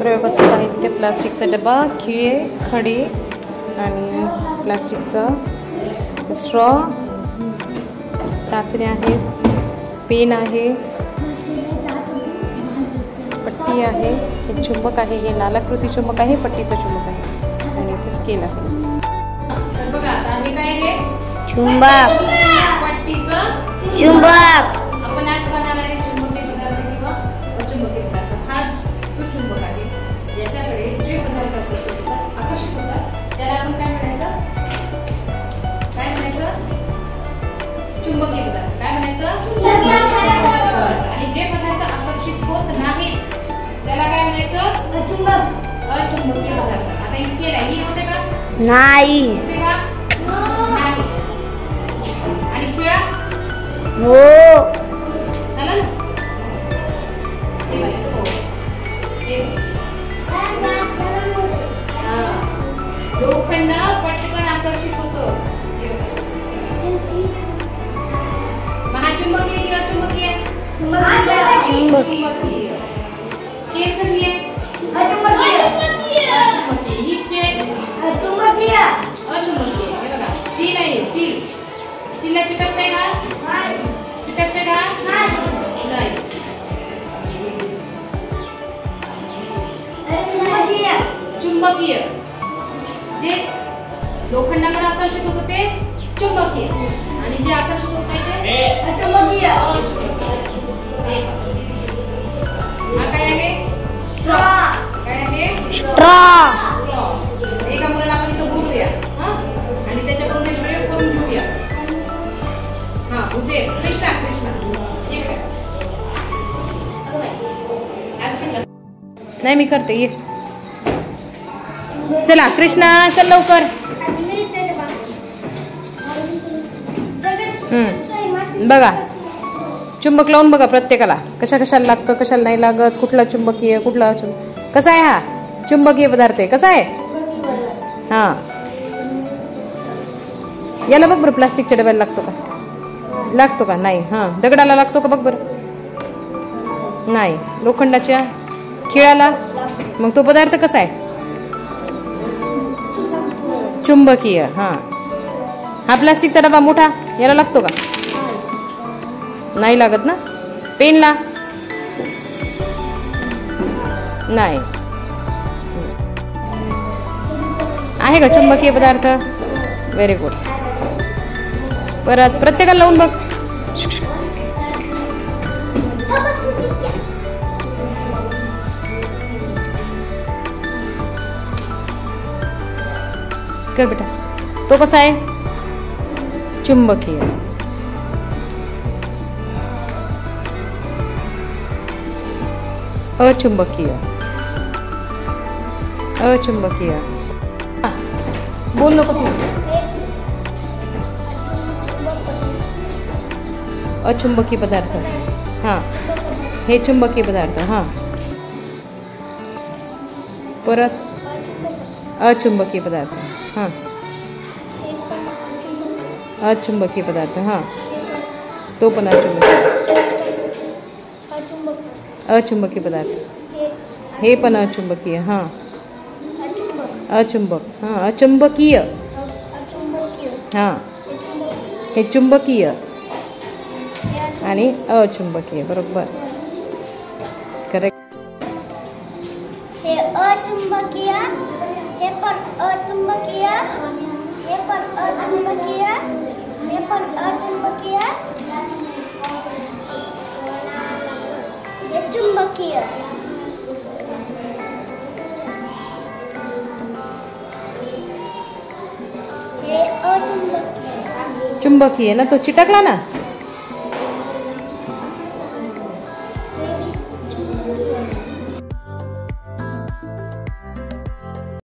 प्रयोगाचं साहित्य प्लास्टिकचा डबा, खिळे, खडे आणि प्लास्टिकचा स्ट्रॉ, टाचण्या आहेत, पेन आहे, पट्टी आहे, हे चुंबक आहे, हे नालाकृती चुंबक आहे, पट्टीचं चुंबक आहे आणि इथे स्केल आहे. तर बघा आता हे काय आहे? चुंबक. पट्टीचं चुंबक. आपण आज बनवणार आहे चुंबकीय पदार्थ किंवा अचुंबकीय पदार्थ. हा जो चुंबक आहे याच्याकडे जे पदार्थ आकर्षित होतात त्याला आपण काय म्हणायचं? काय म्हणायचं? चुंबकीय पदार्थ. काय म्हणायचं? चुंबकीय पदार्थ. आणि जे पदार्थ आकर्षित होत नाहीत त्याला काय म्हणायचं? अचुंबकीय पदार्थ. आता ही स्केल आहे, ही होते का? नाही. होते का? नाही. आणि खिळा? हो. झालं ना? हे बघा, हो. हे लोखंड पटकन आकर्षित होतं. महाचुंबकीय किंवा चुंबकीय? चुंबकीय. स्केल कशी आहे? अचुंबकीय. ही स्केल अचुंबकीय. हे बघा, स्टील आहे, स्टील. स्टीलला चिटकते का? चिटकते का? नाही. चुंबकीय. जे लोखंडाकडे आकर्षित होतं ते चुंबकीय आणि जे आकर्षित होत नाही ते अचुंबकीय. हा काय आहे? स्ट्रॉ. काय आहे? स्ट्रॉ. एका मुलाला आपण इथं बोलूया आणि त्याच्याकडून हे प्रयोग करून घेऊया. हा, उजे कृष्णा. नाही मी करते, ये. चला कृष्णा, चल लवकर. बघा चुंबक लावून बघा प्रत्येकाला कशा कशाला लागतं, कशाला नाही लागत, कुठला चुंबकीय, कुठला कसा आहे. हा चुंबकीय पदार्थ आहे. कसा आहे? हा, याला बघ बरं, प्लास्टिकच्या डब्याला लागतो का? लागतो का? नाही. हा, दगडाला लागतो का? बघ बरं. नाही. लोखंडाच्या खिळ्याला? मग तो पदार्थ कसा आहे? चुंबकीय. हा, हा प्लास्टिकचा डबा मोठा, याला लागतो का? नाही लागत ना. पेनला? नाही. आहे का चुंबकीय पदार्थ? Very good. परत प्रत्येकाला लावून बघ. कर बेटा. तो कसा आहे? चुंबकीय. अचुंबकीय. अचुंबकीय. बोल नको तू. अचुंबकीय पदार्थ. हा, हे चुंबकीय पदार्थ. हा, परत अचुंबकीय पदार्थ. हा, अचुंबकीय पदार्थ. हा, तो पण अचुंबकीय पदार्थ. हे पण अचुंबकीय. हा, अचुंबक. हा, अचुंबकीय. हा, हे चुंबकीय आणि अचुंबकीय. बरोबर, करेक्ट. हे अचुंबकीय, हे पण अचुंबकीय, हे पण अचुंबकीय, हे पण अचुंबकीय, हे चुंबकीय. हे अचुंबकीय. चुंबकीय ना, तो चिटकला ना.